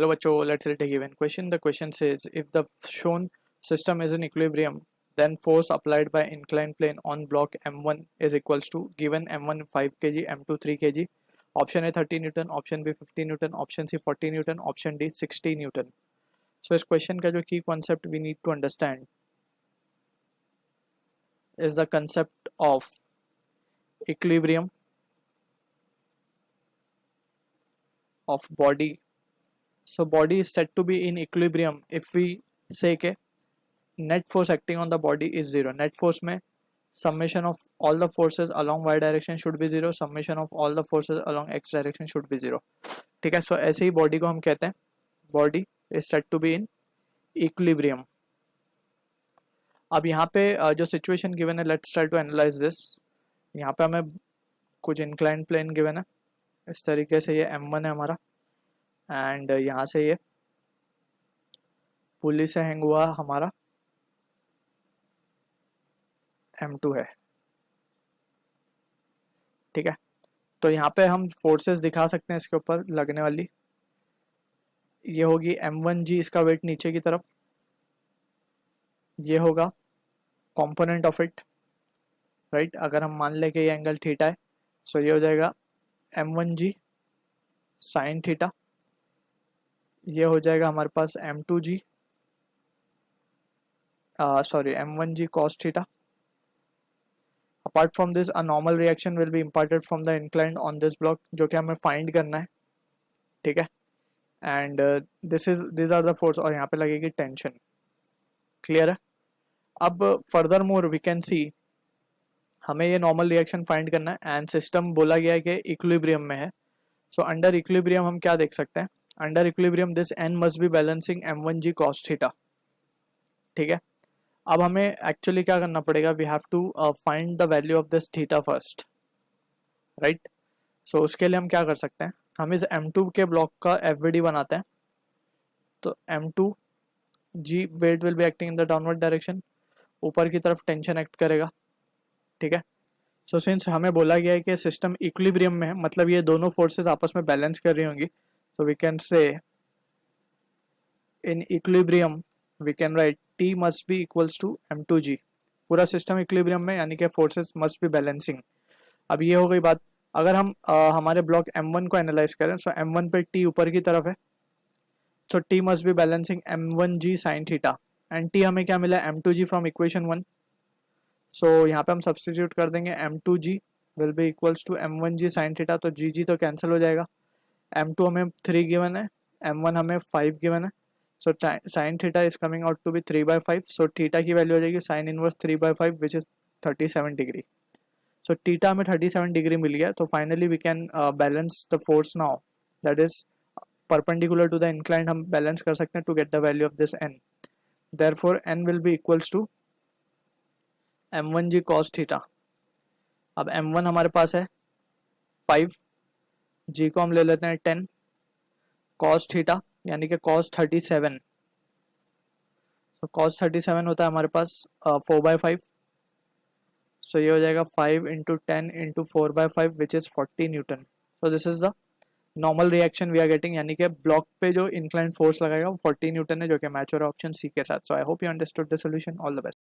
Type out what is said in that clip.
Hello bachcho, let's read a given question. The question says if the shown system is in equilibrium, then force applied by inclined plane on block M1 is equals to given M1 5 kg, M2 3 kg. Option A 30 Newton, option B 50 Newton, option C 40 Newton, option D 60 Newton. So इस question का जो key concept we need to understand is the concept of equilibrium of body. So body is said to be in equilibrium if we say के net force acting on the body is zero. Net force में summation of all the forces along y direction should be zero, summation of all the forces along x direction should be zero. ठीक है, so ऐसे ही body को हम कहते हैं body is said to be in equilibrium. अब यहाँ पे जो situation given है, let's try to analyze this. यहाँ पे हमें कुछ inclined plane given है, इस तरीके से ये M1 है हमारा एंड यहाँ से ये पुली से हैंग हुआ हमारा M2 है. ठीक है, तो यहाँ पे हम फोर्सेस दिखा सकते हैं इसके ऊपर लगने वाली. ये होगी M1G, इसका वेट नीचे की तरफ. ये होगा कंपोनेंट ऑफ इट, राइट. अगर हम मान लें कि ये एंगल थीटा है, सो ये हो जाएगा M1G साइन थीटा. ये हो जाएगा हमारे पास M2G M1G cos theta. Apart from this, a normal reaction will be imparted from the inclined on this block, जो कि हमें फाइंड करना है. ठीक है, and these are the force, और यहाँ पे लगेगी टेंशन. क्लियर है. अब furthermore we can see, हमें ये नॉर्मल रिएक्शन फाइंड करना है एंड सिस्टम बोला गया है कि इक्विलिब्रियम में है. सो अंडर इक्विलिब्रियम हम क्या देख सकते हैं, under equilibrium this n must be balancing M1G cos थीटा. ठीक है, अब हमें एक्चुअली क्या करना पड़ेगा, we have to find the value of this theta first, right. So उसके लिए हम क्या कर सकते हैं, हम इस M2 के ब्लॉक का FVD बनाते हैं. तो M2G weight will be acting in the downward direction, ऊपर की तरफ टेंशन एक्ट करेगा. ठीक है, सो सिंस हमें बोला गया है कि सिस्टम इक्विलिब्रियम में है, मतलब ये दोनों फोर्सेस आपस में बैलेंस कर रही होंगी. सो we can say in equilibrium we can write T must be equals to M2G. पूरा सिस्टम इक्विलिब्रियम में, यानी कि फोर्सेस मस्ट बी बैलेंसिंग. अब ये हो गई बात. अगर हम हमारे ब्लॉक M1 को एनालाइज करें, सो M1 पे T ऊपर की तरफ है, सो T must be balancing M1G sine theta. And T हमें क्या मिला, M2G फ्रॉम इक्वेशन 1. सो यहाँ पे हम सब्सटीट्यूट कर देंगे, M2G will be equals to M1G sine theta. तो G तो कैंसिल हो जाएगा. M2 हमें 3 गिवन है, M1 हमें 5 गिवन है. So sine theta is coming out to be 3/5. So theta की वैल्यू हो जाएगी sine inverse 3/5 which is 37 degree. So theta हमें 37 डिग्री मिल गया. तो finally we can balance the force now, that is perpendicular to the inclined. हम balance कर सकते हैं to get the value of this n. Therefore n will be equals to M1G cos theta. अब M1 हमारे पास है 5, G को हम ले लेते हैं 10, cos थीटा यानी कि cos 37. तो cos 37 होता है हमारे पास 4/5. सो ये हो जाएगा 5 into 10 into 4/5 which is 40 newton. So this is the normal reaction we are getting, यानी कि ब्लॉक पे जो इंक्लाइन फोर्स लगाएगा वो 40 न्यूटन है, जो कि मैच हो रहा है ऑप्शन सी के साथ. So I hope you understood the solution. All the best.